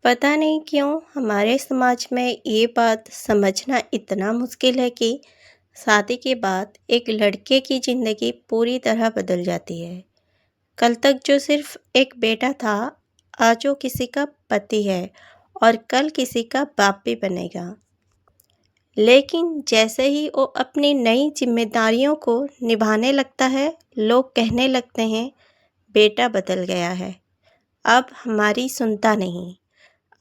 पता नहीं क्यों हमारे समाज में ये बात समझना इतना मुश्किल है कि शादी के बाद एक लड़के की ज़िंदगी पूरी तरह बदल जाती है। कल तक जो सिर्फ एक बेटा था, आज वो किसी का पति है और कल किसी का बाप भी बनेगा। लेकिन जैसे ही वो अपनी नई जिम्मेदारियों को निभाने लगता है, लोग कहने लगते हैं, बेटा बदल गया है, अब हमारी सुनता नहीं।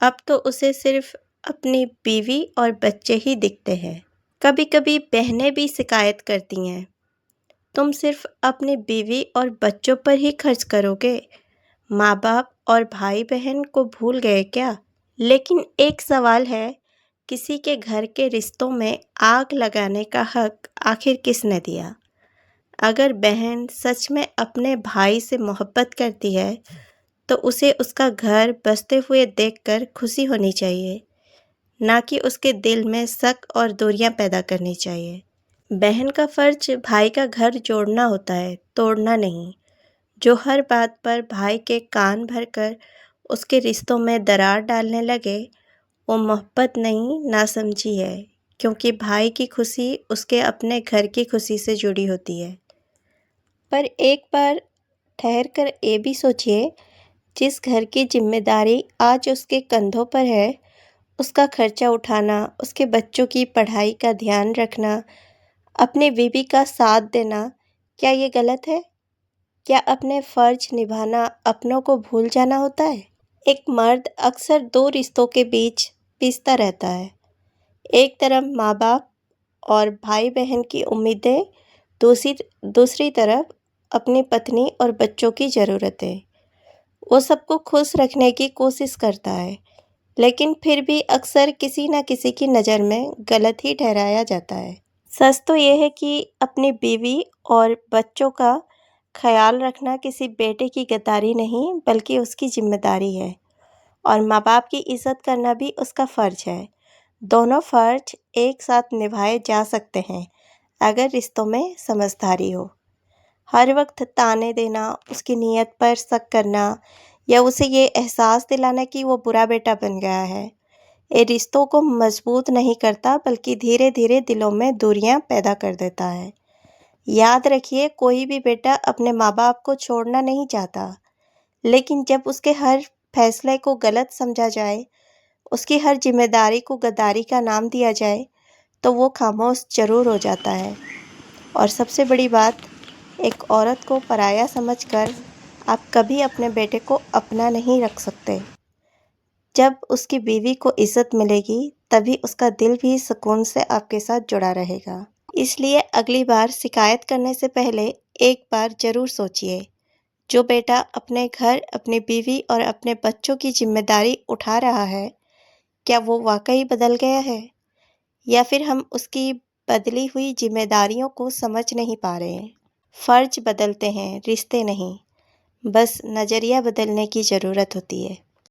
अब तो उसे सिर्फ अपनी बीवी और बच्चे ही दिखते हैं। कभी कभी बहनें भी शिकायत करती हैं, तुम सिर्फ अपनी बीवी और बच्चों पर ही खर्च करोगे, माँ बाप और भाई बहन को भूल गए क्या? लेकिन एक सवाल है, किसी के घर के रिश्तों में आग लगाने का हक आखिर किसने दिया? अगर बहन सच में अपने भाई से मोहब्बत करती है तो उसे उसका घर बसते हुए देखकर खुशी होनी चाहिए, ना कि उसके दिल में शक और दूरियां पैदा करनी चाहिए। बहन का फर्ज भाई का घर जोड़ना होता है, तोड़ना नहीं। जो हर बात पर भाई के कान भरकर उसके रिश्तों में दरार डालने लगे, वो मोहब्बत नहीं, नासमझी है, क्योंकि भाई की खुशी उसके अपने घर की खुशी से जुड़ी होती है। पर एक बार ठहर कर ये भी सोचिए, जिस घर की जिम्मेदारी आज उसके कंधों पर है, उसका खर्चा उठाना, उसके बच्चों की पढ़ाई का ध्यान रखना, अपनी बीवी का साथ देना, क्या ये गलत है? क्या अपने फर्ज निभाना अपनों को भूल जाना होता है? एक मर्द अक्सर दो रिश्तों के बीच पिसता रहता है। एक तरफ माँ बाप और भाई बहन की उम्मीदें, दूसरी दूसरी तरफ अपनी पत्नी और बच्चों की ज़रूरतें। वो सबको खुश रखने की कोशिश करता है, लेकिन फिर भी अक्सर किसी न किसी की नज़र में गलत ही ठहराया जाता है। सच तो ये है कि अपनी बीवी और बच्चों का ख्याल रखना किसी बेटे की गद्दारी नहीं, बल्कि उसकी जिम्मेदारी है, और माँ बाप की इज़्ज़त करना भी उसका फ़र्ज है। दोनों फ़र्ज एक साथ निभाए जा सकते हैं, अगर रिश्तों में समझदारी हो। हर वक्त ताने देना, उसकी नीयत पर शक करना या उसे ये एहसास दिलाना कि वो बुरा बेटा बन गया है, ये रिश्तों को मजबूत नहीं करता, बल्कि धीरे धीरे दिलों में दूरियां पैदा कर देता है। याद रखिए, कोई भी बेटा अपने माँ बाप को छोड़ना नहीं चाहता, लेकिन जब उसके हर फैसले को गलत समझा जाए, उसकी हर जिम्मेदारी को गद्दारी का नाम दिया जाए, तो वो खामोश जरूर हो जाता है। और सबसे बड़ी बात, एक औरत को पराया समझकर आप कभी अपने बेटे को अपना नहीं रख सकते। जब उसकी बीवी को इज्जत मिलेगी, तभी उसका दिल भी सुकून से आपके साथ जुड़ा रहेगा। इसलिए अगली बार शिकायत करने से पहले एक बार जरूर सोचिए, जो बेटा अपने घर, अपनी बीवी और अपने बच्चों की जिम्मेदारी उठा रहा है, क्या वो वाकई बदल गया है, या फिर हम उसकी बदली हुई जिम्मेदारियों को समझ नहीं पा रहे हैं। फर्ज बदलते हैं, रिश्ते नहीं। बस नज़रिया बदलने की ज़रूरत होती है।